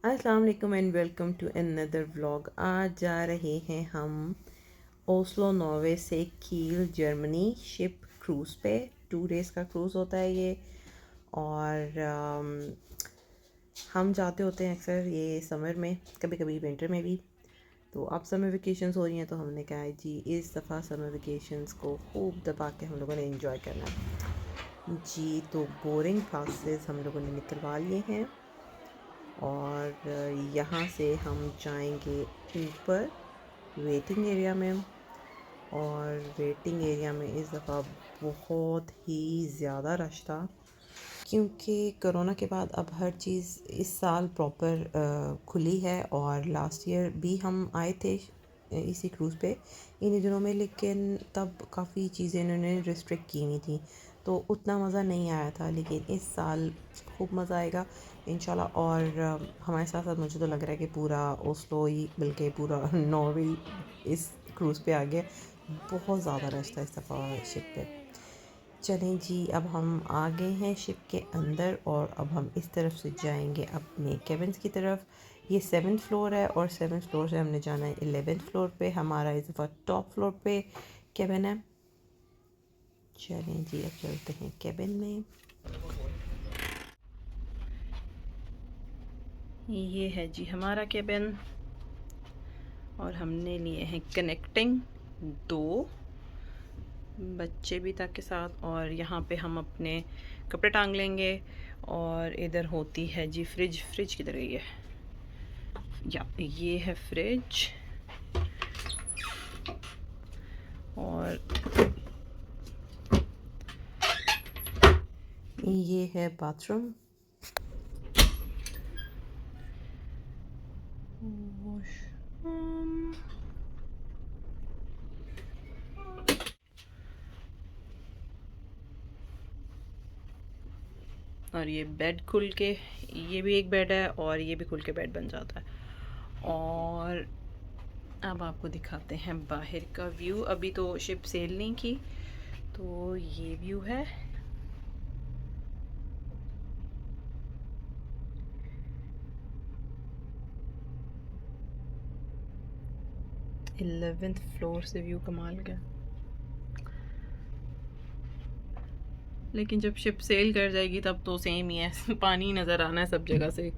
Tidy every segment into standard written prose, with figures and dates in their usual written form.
अस्सलाम वालेकुम and welcome to another vlog. आज जा रहे हैं हम ओस्लो नॉर्वे से कील जर्मनी शिप क्रूज़ पे। 2 डेज़ का क्रूज़ होता है ये। और हम जाते होते हैं अक्सर ये समर में, कभी कभी विंटर में भी। तो अब समर वेकेशंस हो रही हैं तो हमने कहा है जी इस दफ़ा समर वेकेशंस को खूब दबा के हम लोगों ने एंजॉय करना है जी। तो बोरिंग क्लासेस हम लोगों ने निकलवा लिए हैं और यहाँ से हम जाएंगे ऊपर वेटिंग एरिया में। और वेटिंग एरिया में इस दफ़ा बहुत ही ज़्यादा रश था, क्योंकि कोरोना के बाद अब हर चीज़ इस साल प्रॉपर खुली है। और लास्ट ईयर भी हम आए थे इसी क्रूज़ पे इन्हीं दिनों में, लेकिन तब काफ़ी चीज़ें इन्होंने रिस्ट्रिक्ट की हुई थी तो उतना मज़ा नहीं आया था। लेकिन इस साल खूब मज़ा आएगा इंशाल्लाह। और हमारे साथ साथ मुझे तो लग रहा है कि पूरा ओस्लो ही बल्कि पूरा नॉर्वे इस क्रूज़ पे आ गया। बहुत ज़्यादा रश था इस दफ़ा शिप पे। चलें जी, अब हम आ गए हैं शिप के अंदर और अब हम इस तरफ से जाएंगे अपने केबिन्स की तरफ। ये 7th फ्लोर है और 7th फ्लोर से हमने जाना है 11th फ्लोर पे। हमारा इस दफ़ा टॉप फ्लोर पे केबिन है। चलें जी, अब चलते हैं केबिन में। ये है जी हमारा केबिन और हमने लिए हैं कनेक्टिंग 2 बच्चे भी तक के साथ। और यहाँ पे हम अपने कपड़े टांग लेंगे। और इधर होती है जी फ्रिज। फ्रिज किधर गई है? या ये है फ्रिज। और ये है बाथरूम। वॉशरूम। और ये बेड खुल के, ये भी एक बेड है और ये भी खुल के बेड बन जाता है। और अब आपको दिखाते हैं बाहर का व्यू। अभी तो शिप सेल नहीं की, तो ये व्यू है। 11th फ्लोर से व्यू कमाल का। लेकिन जब शिप सेल कर जाएगी तब तो सेम ही है पानी नज़र आना है सब जगह से।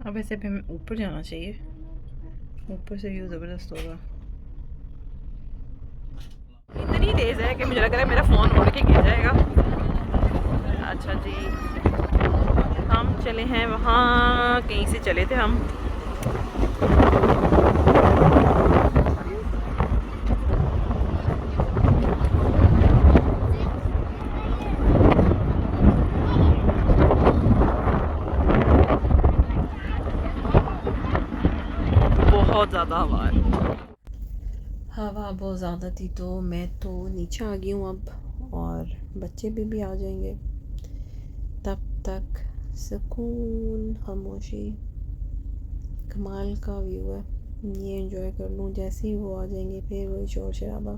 अब ऐसे भी हमें ऊपर जाना चाहिए, ऊपर से व्यू ज़बरदस्त होगा। इतनी तेज़ है कि मुझे लग रहा है मेरा फ़ोन उड़ के गिर जाएगा। अच्छा जी, हम चले हैं वहाँ, कहीं से चले थे हम। बहुत ज़्यादा हवा है। हवा बहुत ज़्यादा थी तो मैं तो नीचे आ गई हूँ अब, और बच्चे भी आ जाएंगे। तब तक सुकून, खामोशी, कमाल का व्यू है। ये एंजॉय कर लूँ, जैसे ही वो आ जाएंगे फिर वही शोर शराबा।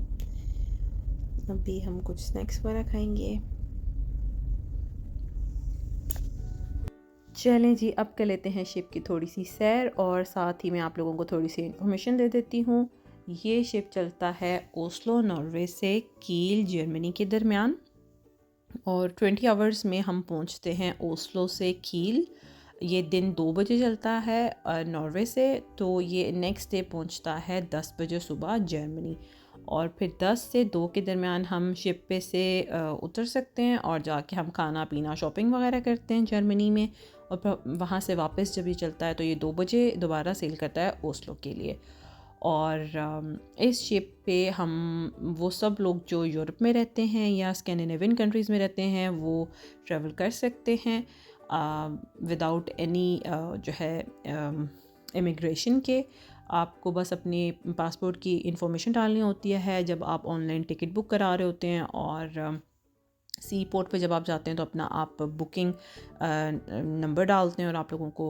अभी हम कुछ स्नैक्स वगैरह खाएंगे। चलें जी, अब कर लेते हैं शिप की थोड़ी सी सैर और साथ ही मैं आप लोगों को थोड़ी सी इन्फॉर्मेशन दे देती हूँ। ये शिप चलता है ओस्लो नॉर्वे से कील जर्मनी के दरमियान, और 20 आवर्स में हम पहुँचते हैं ओस्लो से कील। ये दिन 2 बजे चलता है नॉर्वे से, तो ये नेक्स्ट डे पहुँचता है 10 बजे सुबह जर्मनी। और फिर 10 से 2 के दरमियान हम शिप पे से उतर सकते हैं और जाके हम खाना पीना शॉपिंग वगैरह करते हैं जर्मनी में। और फिर वहाँ से वापस जब ये चलता है तो ये 2 बजे दोबारा सेल करता है ओस्लो के लिए। और इस शिप पे हम वो सब लोग जो यूरोप में रहते हैं या स्कैंडिनेवियन कंट्रीज़ में रहते हैं वो ट्रैवल कर सकते हैं विदाउट एनी जो है इमिग्रेशन के। आपको बस अपने पासपोर्ट की इंफॉर्मेशन डालनी होती है जब आप ऑनलाइन टिकट बुक करा रहे होते हैं। और सी पोर्ट पे जब आप जाते हैं तो अपना आप बुकिंग नंबर डालते हैं और आप लोगों को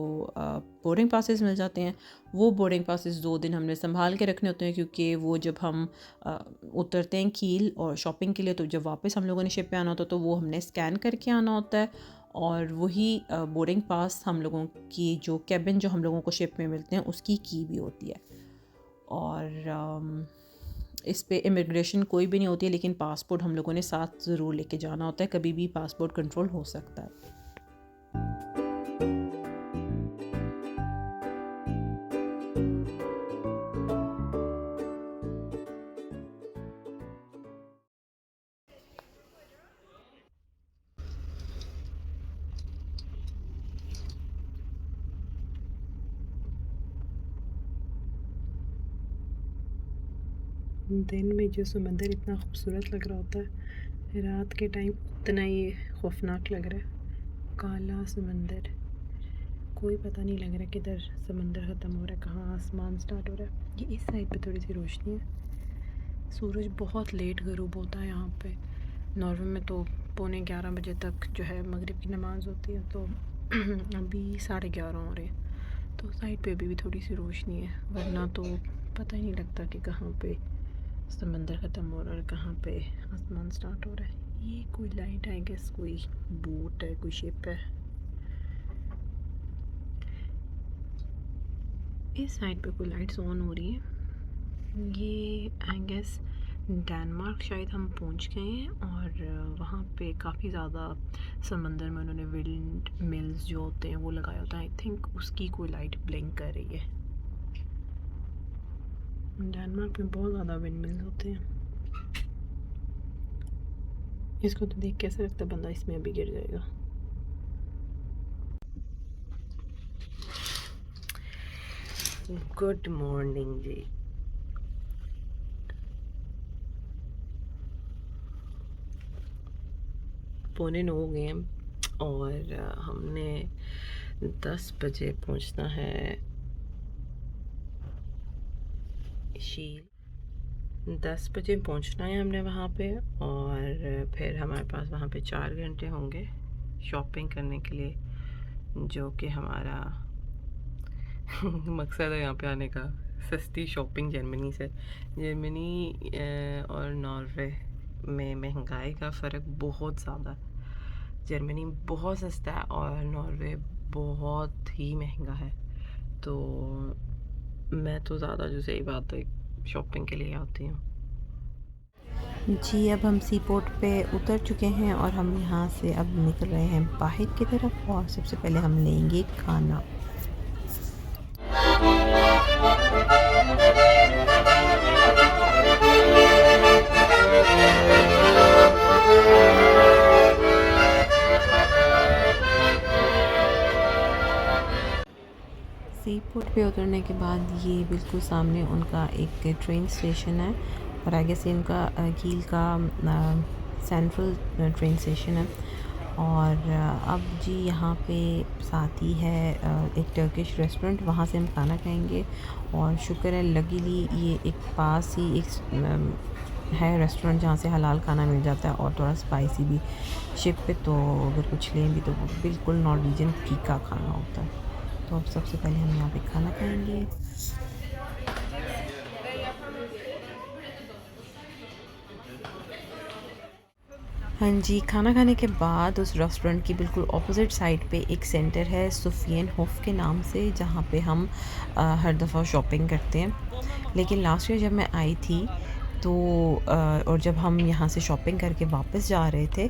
बोर्डिंग पासेस मिल जाते हैं। वो बोर्डिंग पासेस 2 दिन हमने संभाल के रखने होते हैं, क्योंकि वो जब हम उतरते हैं कील और शॉपिंग के लिए, तो जब वापस हम लोगों ने शिप पे आना होता है तो वो हमने स्कैन करके आना होता है। और वही बोर्डिंग पास हम लोगों की जो कैबिन जो हम लोगों को शिप में मिलते हैं उसकी की भी होती है। और इस पे इमिग्रेशन कोई भी नहीं होती है, लेकिन पासपोर्ट हम लोगों ने साथ ज़रूर लेके जाना होता है, कभी भी पासपोर्ट कंट्रोल हो सकता है। दिन में जो समंदर इतना खूबसूरत लग रहा होता है, रात के टाइम उतना ही खौफनाक लग रहा है। काला समंदर, कोई पता नहीं लग रहा किधर समंदर ख़त्म हो रहा है, कहाँ आसमान स्टार्ट हो रहा है। ये इस साइड पे थोड़ी सी रोशनी है। सूरज बहुत लेट गरूब होता है यहाँ पे। नॉर्वे में तो 11:15 बजे तक जो है मगरिब की नमाज़ होती है, तो अभी 11:30 हो रहे हैं, तो साइड पे भी थोड़ी सी रोशनी है, वरना तो पता ही नहीं लगता कि कहाँ पे समंदर ख़त्म हो रहा है और कहाँ पे आसमान स्टार्ट हो रहा है। ये कोई लाइट है, गेस कोई बोट है, कोई शिप है। इस साइड पे कोई लाइट्स ऑन हो रही है। ये आई गेस डेनमार्क शायद हम पहुंच गए हैं, और वहाँ पे काफ़ी ज़्यादा समंदर में उन्होंने विंड मिल्स जो होते हैं वो लगाया होता है। आई थिंक उसकी कोई लाइट ब्लिंक कर रही है। डेनमार्क में बहुत ज़्यादा विंड मिल्स होते हैं। इसको तो देख कैसे लगता है बंदा इसमें अभी गिर जाएगा। गुड मॉर्निंग जी। पौने 9 हो गए हैं और हमने 10 बजे पहुंचना है शील। 10 बजे पहुंचना है हमने वहाँ पे, और फिर हमारे पास वहाँ पे 4 घंटे होंगे शॉपिंग करने के लिए, जो कि हमारा मकसद है यहाँ पे आने का। सस्ती शॉपिंग जर्मनी से। जर्मनी और नॉर्वे में महंगाई का फ़र्क बहुत ज़्यादा है। जर्मनी बहुत सस्ता है और नॉर्वे बहुत ही महंगा है। तो मैं तो ज़्यादा जो सही बात है शॉपिंग के लिए आती हूँ जी। अब हम सी पोर्ट पे उतर चुके हैं और हम यहाँ से अब निकल रहे हैं बाहर की तरफ, और सबसे पहले हम लेंगे खाना। सी पोर्ट पे उतरने के बाद ये बिल्कुल सामने उनका एक ट्रेन स्टेशन है, और आगे से इनका कील का सेंट्रल ट्रेन स्टेशन है। और अब जी यहाँ पे साथ ही है एक टर्किश रेस्टोरेंट, वहाँ से हम खाना खाएंगे। और शुक्र है लकीली ये एक पास ही एक है रेस्टोरेंट जहाँ से हलाल खाना मिल जाता है, और थोड़ा स्पाइसी भी शिप पे, तो अगर कुछ लें भी तो बिल्कुल नॉर्वेजियन फीका खाना होता है। तो अब सबसे पहले हम यहाँ पे खाना खाएंगे। हाँ जी, खाना खाने के बाद उस रेस्टोरेंट की बिल्कुल ऑपोजिट साइड पे एक सेंटर है सुफियन होफ के नाम से, जहाँ पे हम हर दफ़ा शॉपिंग करते हैं। लेकिन लास्ट ईयर जब मैं आई थी तो और जब हम यहाँ से शॉपिंग करके वापस जा रहे थे,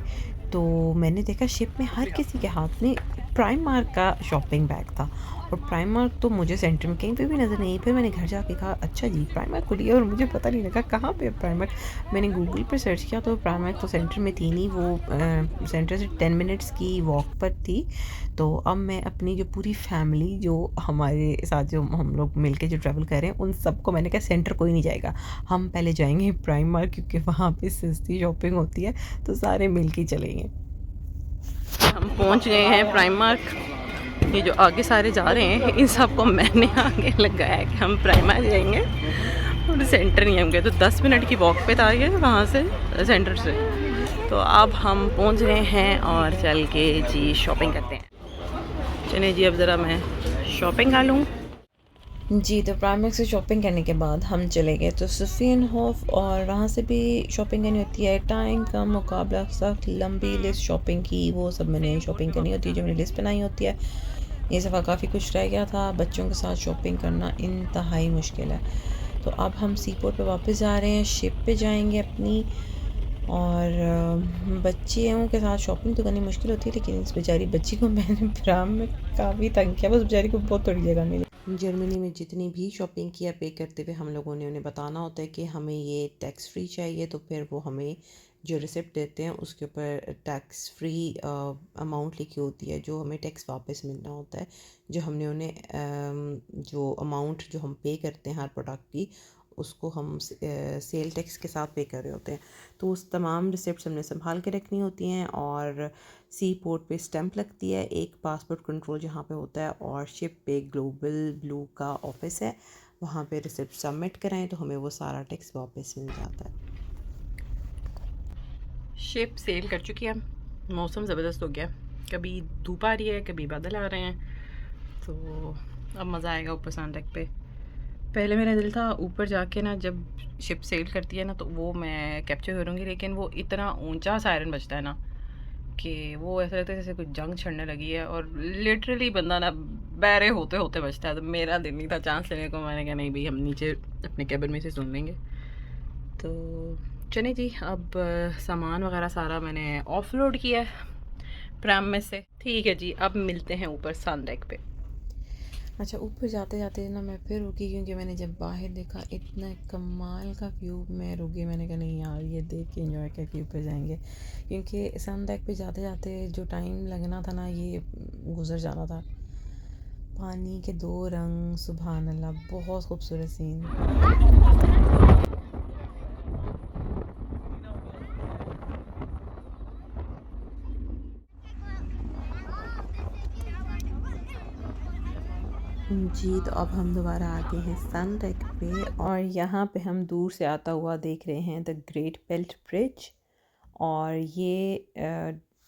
तो मैंने देखा शिप में हर किसी के हाथ में प्राइमार्क का शॉपिंग बैग था, और प्राइमार्क तो मुझे सेंटर में कहीं पे भी नज़र नहीं। फिर मैंने घर जाके कहा अच्छा जी प्राइमार्क खुली है, और मुझे पता नहीं लगा कहाँ पे प्राइमार्क। मैंने गूगल पर सर्च किया तो प्राइमार्क तो सेंटर में थी नहीं, वो सेंटर से 10 मिनट्स की वॉक पर थी। तो अब मैं अपनी जो पूरी फैमिली जो हमारे साथ जो हम लोग मिलके जो ट्रैवल कर रहे हैं, उन सबको मैंने कहा सेंटर कोई नहीं जाएगा, हम पहले जाएंगे प्राइमार्क, क्योंकि वहाँ पे सस्ती शॉपिंग होती है, तो सारे मिल के चलेंगे। हम पहुँच गए हैं प्राइमार्क। ये जो आगे सारे जा रहे हैं इन सबको मैंने आगे लगाया है कि हम प्राइमार्क जाएंगे, और सेंटर नहीं हम गए। तो 10 मिनट की वॉक पे था ये वहाँ से सेंटर से। तो अब हम पहुंच रहे हैं और चल के जी शॉपिंग करते हैं। चलिए जी, अब ज़रा मैं शॉपिंग कर लूँ। जी, तो प्राइमर्क से शॉपिंग करने के बाद हम चले गए तो सुफियन हॉफ, और वहाँ से भी शॉपिंग करनी होती है। टाइम का मुकाबला सख्त लंबी लिस्ट शॉपिंग की, वो सब मैंने शॉपिंग करनी होती है जो मैंने लिस्ट बनाई होती है। ये सफ़ा काफ़ी कुछ रह गया था। बच्चों के साथ शॉपिंग करना इंतहाई मुश्किल है। तो अब हम सी पोर्ट पर वापस जा रहे हैं, शिप पे जाएंगे अपनी। और बच्चियों के साथ शॉपिंग तो करनी मुश्किल होती है, लेकिन इस बेचारी बच्ची को मैंने प्राम में काफ़ी तंग किया। बस बेचारी को बहुत थोड़ी जगह मिली। जर्मनी में जितनी भी शॉपिंग किया पे करते हुए हम लोगों ने उन्हें बताना होता है कि हमें ये टैक्स फ्री चाहिए, तो फिर वो हमें जो रिसिप्ट देते हैं उसके ऊपर टैक्स फ्री अमाउंट लिखी होती है, जो हमें टैक्स वापस मिलना होता है। जो हमने उन्हें जो अमाउंट जो हम पे करते हैं हर प्रोडक्ट की, उसको हम सेल टैक्स के साथ पे कर रहे होते हैं। तो उस तमाम रिसिप्ट्स हमने संभाल के रखनी होती हैं। और सी पोर्ट पे स्टैंप लगती है, एक पासपोर्ट कंट्रोल जहाँ पे होता है, और शिप पे ग्लोबल ब्लू का ऑफिस है, वहाँ पे रिसिप्ट सबमिट कराएं तो हमें वो सारा टैक्स वापस मिल जाता है। शिप सेल कर चुकी है। मौसम ज़बरदस्त हो गया, कभी धूप आ रही है, कभी बादल आ रहे हैं। तो अब मज़ा आएगा ऊपर सन डेक पे। पहले मेरा दिल था ऊपर जाके ना, जब शिप सेल करती है ना, तो वो मैं कैप्चर करूँगी, लेकिन वो इतना ऊंचा सायरन बजता है ना कि वो ऐसा लगता है जैसे कुछ जंग छिड़ने लगी है, और लिटरली बंदा ना बहरे होते होते बजता है। तो मेरा दिल नहीं था चांस लेने को। मैंने कहा नहीं भाई, हम नीचे अपने कैबिन में से सुन लेंगे। तो चलिए जी, अब सामान वगैरह सारा मैंने ऑफलोड किया है प्राम में से। ठीक है जी, अब मिलते हैं ऊपर सन डेक पे। अच्छा, ऊपर जाते जाते ना मैं फिर रुकी, क्योंकि मैंने जब बाहर देखा इतना कमाल का व्यू, मैं रुकी। मैंने कहा नहीं यार, ये देख के एंजॉय करके ऊपर जाएंगे, क्योंकि सन डेक पे जाते जाते जो टाइम लगना था ना, ये गुजर जाना था। पानी के दो रंग, सुभान अल्लाह, बहुत खूबसूरत सीन। जी, तो अब हम दोबारा आ गए हैं सन डेक पे, और यहाँ पे हम दूर से आता हुआ देख रहे हैं द ग्रेट बेल्ट ब्रिज। और ये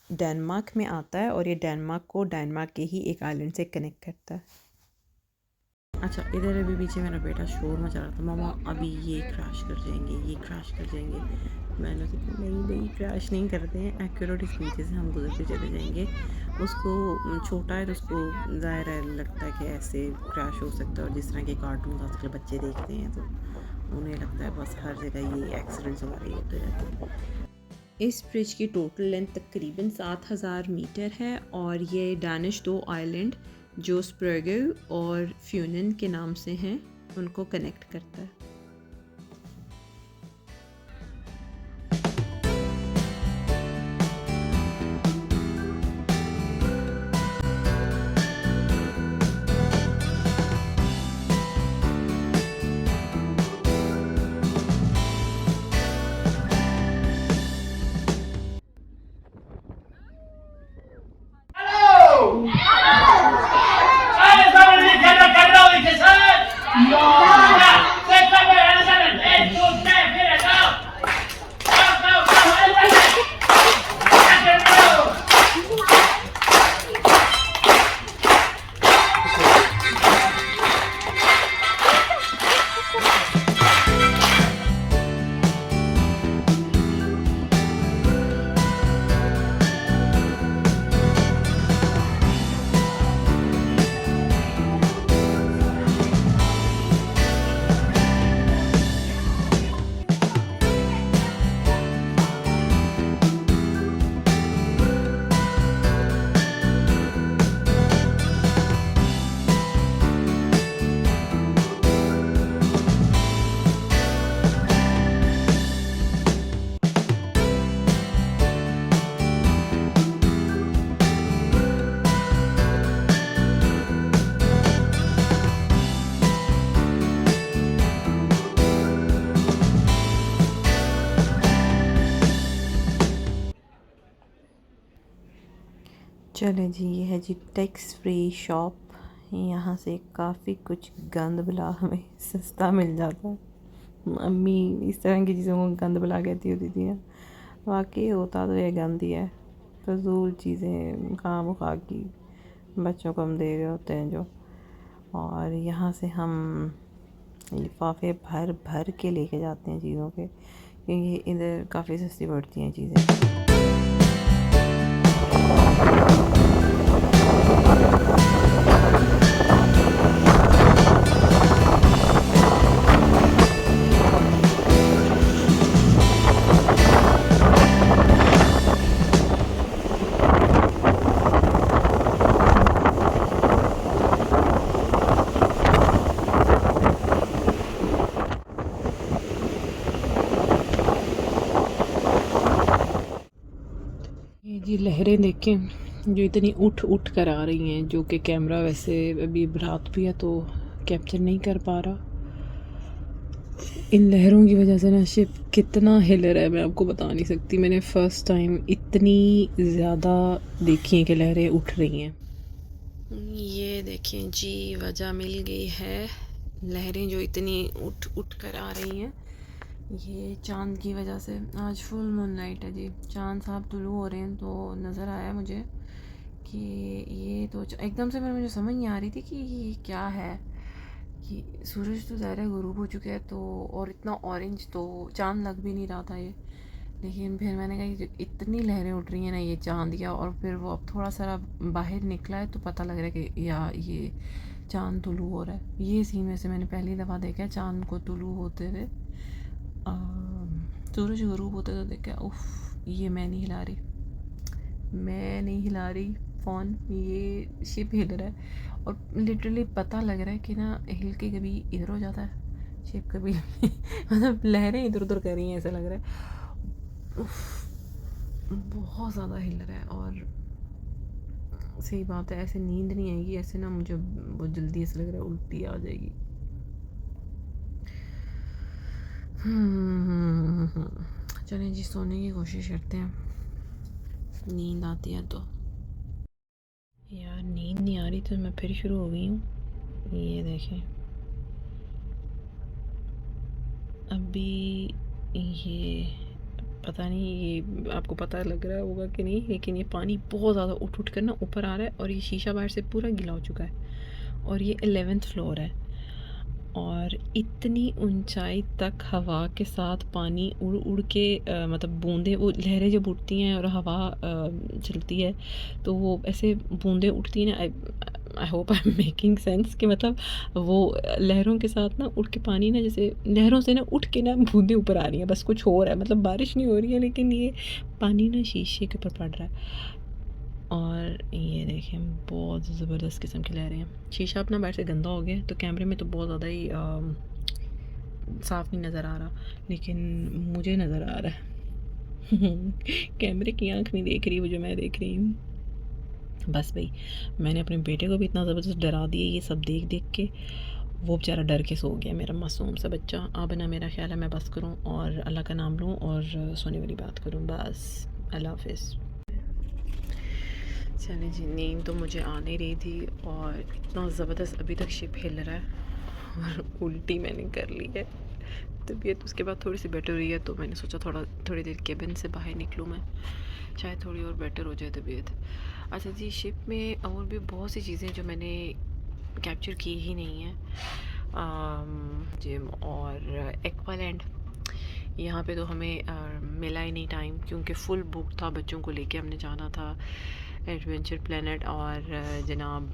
डेनमार्क में आता है, और ये डेनमार्क को डेनमार्क के ही एक आइलैंड से कनेक्ट करता है। अच्छा, इधर अभी पीछे मेरा बेटा शोर मचा रहा था, मामा अभी ये क्रैश कर जाएंगे, ये क्रैश कर जाएंगे। मैंने उसे कहा नहीं नहीं, क्रैश नहीं करते हैं, एक्यूरेट इस नीचे से हम गुजर के चले जाएंगे। उसको छोटा है तो उसको ज़ाहिर है लगता है कि ऐसे क्रैश हो सकता है, और जिस तरह के कार्टून आजकल बच्चे देखते हैं तो उन्हें लगता है बस हर जगह ये एक्सीडेंट्स हमारे होते रहते हैं। इस ब्रिज की टोटल लेंथ तकरीबन 7000 मीटर है, और ये डैनिश दो आइलैंड जो स्प्रगो और फ्यूनन के नाम से हैं उनको कनेक्ट करता है। चले जी, ये है जी टैक्स फ्री शॉप। यहाँ से काफ़ी कुछ गंद बला हमें सस्ता मिल जाता है। अम्मी इस तरह की चीज़ों को गंद बला कहती होती थी ना। वाकई होता तो ये गंदी है, फजूल चीज़ें खाम खा की बच्चों को हम दे रहे होते हैं जो। और यहाँ से हम लिफाफे भर भर के लेके जाते हैं चीज़ों के, क्योंकि इधर काफ़ी सस्ती पड़ती हैं चीज़ें। ये जी लहरें देखें जो इतनी उठ उठ कर आ रही हैं, जो कि कैमरा वैसे अभी रात भी है तो कैप्चर नहीं कर पा रहा। इन लहरों की वजह से ना शिप कितना हिल रहा है मैं आपको बता नहीं सकती। मैंने फ़र्स्ट टाइम इतनी ज़्यादा देखी है कि लहरें उठ रही हैं। ये देखें जी, वजह मिल गई है, लहरें जो इतनी उठ उठ कर आ रही हैं ये चांद की वजह से। आज फुल मून नाइट है जी, चांद साहब तुलू हो रहे हैं, तो नज़र आया मुझे कि ये तो एकदम से मुझे समझ नहीं आ रही थी कि ये क्या है, कि सूरज तो ज़ाहिर है गुरूब हो चुका है तो, और इतना ऑरेंज तो चांद लग भी नहीं रहा था ये। लेकिन फिर मैंने कहा कि इतनी लहरें उठ रही हैं ना ये चांद या, और फिर वो अब थोड़ा सा बाहर निकला है तो पता लग रहा है कि या ये चांद तुलू हो रहा है। ये सीन वैसे मैंने पहली दफ़ा देखा है चांद को तुलू होते हुए। सूरज गुरूब होते तो देखा, उफ ये मैं नहीं हिला रही, मैं नहीं हिला रही फ़ोन, ये शिप हिल रहा है। और लिटरली पता लग रहा है कि ना हिल के कभी इधर हो जाता है शिप, कभी मतलब लहरें इधर उधर कर रही हैं ऐसा लग रहा है। उफ, बहुत ज़्यादा हिल रहा है। और सही बात है, ऐसे नींद नहीं आएगी ऐसे ना, मुझे बहुत जल्दी ऐसा लग रहा है उल्टी आ जाएगी। चलें जी, सोने की कोशिश करते हैं, नींद आती है तो। यार नींद नहीं आ रही तो मैं फिर शुरू हो गई हूँ। ये देखें अभी ये पता नहीं ये आपको पता लग रहा होगा कि नहीं, लेकिन ये पानी बहुत ज़्यादा उठ उठ कर ना ऊपर आ रहा है, और ये शीशा बाहर से पूरा गीला हो चुका है। और ये 11th फ्लोर है, और इतनी ऊंचाई तक हवा के साथ पानी उड़ उड़ के मतलब बूंदें, वो लहरें जब उठती हैं और हवा चलती है तो वो ऐसे बूंदें उठती हैं ना। I hope I am making sense कि मतलब वो लहरों के साथ ना उठ के पानी ना, जैसे लहरों से ना उठ के ना बूंदें ऊपर आ रही हैं, बस कुछ हो रहा है, मतलब बारिश नहीं हो रही है लेकिन ये पानी ना शीशे के ऊपर पड़ रहा है। और ये देखें बहुत ज़बरदस्त किस्म की लहरें हैं। शीशा अपना बाहर से गंदा हो गया तो कैमरे में तो बहुत ज़्यादा ही साफ़ नहीं नज़र आ रहा, लेकिन मुझे नज़र आ रहा है। कैमरे की आंख नहीं देख रही वो जो मैं देख रही हूँ। बस भाई, मैंने अपने बेटे को भी इतना ज़बरदस्त डरा दिया ये सब देख देख के, वो बेचारा डर के सो गया, मेरा मासूम सा बच्चा। अब ना मेरा ख्याल है मैं बस करूँ और अल्लाह का नाम लूँ और सोने वाली बात करूँ, बस अल्लाह हाफिज़। चले जी, नींद तो मुझे आ नहीं रही थी, और इतना ज़बरदस्त अभी तक शिप हिल रहा है और उल्टी मैंने कर ली है। तबीयत उसके बाद थोड़ी सी बेटर हुई है तो मैंने सोचा थोड़ी देर केबिन से बाहर निकलूँ मैं, शायद थोड़ी और बेटर हो जाए तबीयत। अच्छा जी, शिप में और भी बहुत सी चीज़ें जो मैंने कैप्चर की ही नहीं है। जिम और एक्वालैंड, यहाँ पे तो हमें मिला ही नहीं टाइम, क्योंकि फुल बुक था, बच्चों को लेके हमने जाना था एडवेंचर प्लेनेट। और जनाब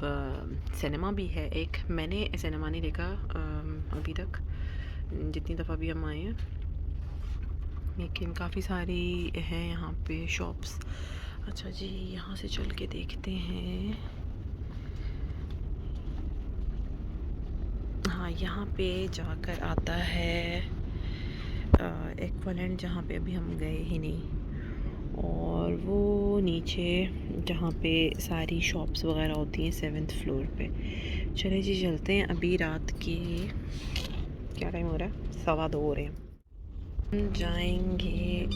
सिनेमा भी है एक, मैंने सिनेमा नहीं देखा अभी तक जितनी दफ़ा भी हम आए हैं, लेकिन काफ़ी सारी हैं यहाँ पे शॉप्स। अच्छा जी, यहाँ से चल के देखते हैं। हाँ, यहाँ पे जाकर आता है एक्वालैंड, जहाँ पे अभी हम गए ही नहीं, और वो नीचे जहाँ पे सारी शॉप्स वगैरह होती हैं 7th फ्लोर पे। चले जी चलते हैं। अभी रात के क्या टाइम हो रहा है, 2:15 हो रहे हैं। हम जाएंगे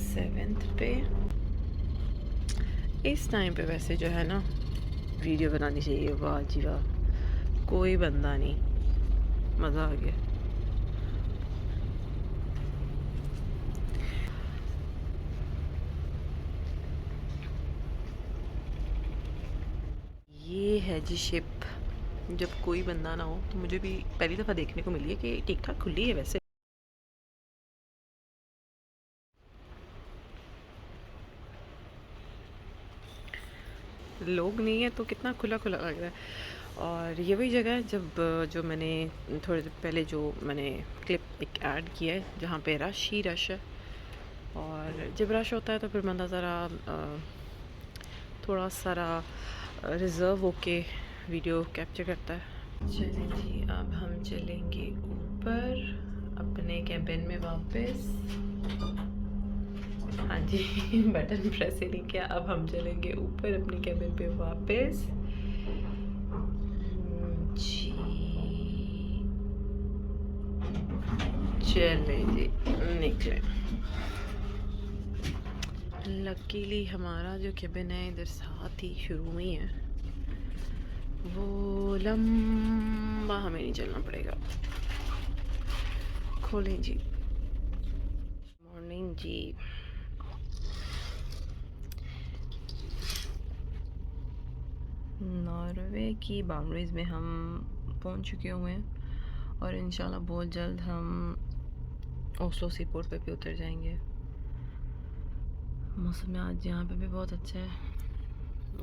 7th पे। इस टाइम पे वैसे जो है ना वीडियो बनानी चाहिए, वाह जी वाह, कोई बंदा नहीं, मज़ा आ गया। ये है जी शिप। जब कोई बंदा ना हो तो मुझे भी पहली दफ़ा देखने को मिली है कि ठीक ठाक खुली है वैसे। लोग नहीं है तो कितना खुला खुला लग रहा है। और ये वही जगह है जब जो मैंने थोड़े दिन पहले जो मैंने क्लिप एक ऐड किया है जहाँ पे रश ही रश है। और जब रश होता है तो फिर बंदा ज़रा थोड़ा सारा रिज़र्व होके वीडियो कैप्चर करता है। चलें जी, अब हम चलेंगे ऊपर अपने कैबिन में वापस। हाँ जी बटन प्रेस ही नहीं किया। अब हम चलेंगे ऊपर अपने कैबिन पे वापस जी। चले जी निकले। लकीली हमारा जो कैबिन है इधर साथ ही शुरू में ही है, वो लंबा हमें नहीं चलना पड़ेगा। खोलें जी। मॉर्निंग जी। नॉर्वे की बाउंड्रीज़ में हम पहुंच चुके हुए हैं और इंशाल्लाह बहुत जल्द हम ओस्लो सी पोर्ट पे भी उतर जाएंगे। मौसम आज यहाँ पे भी बहुत अच्छा है।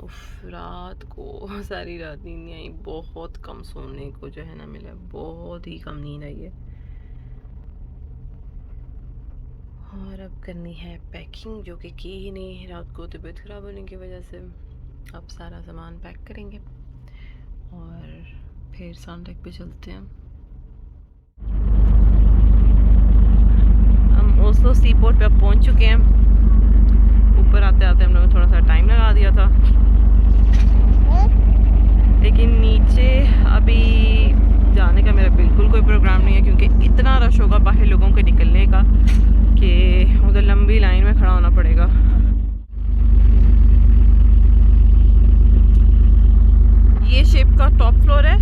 उफ, रात को सारी रात नींद नहीं आई। बहुत कम सोने को जो है ना मिला, बहुत ही कम नींद आई है। और अब करनी है पैकिंग, जो कि की ही नहीं रात को तबीयत ख़राब होने की वजह से। अब सारा सामान पैक करेंगे और फिर सनडेक पे चलते हैं। हम ओस्लो सी पोर्ट पे अब पहुंच चुके हैं। ऊपर आते आते हम लोगों ने थोड़ा सा टाइम लगा दिया था, लेकिन नीचे अभी जाने का मेरा बिल्कुल कोई प्रोग्राम नहीं है क्योंकि इतना रश होगा बाहर लोगों के निकलने का कि उधर लंबी लाइन में खड़ा होना पड़ेगा। ये शिप का टॉप फ्लोर है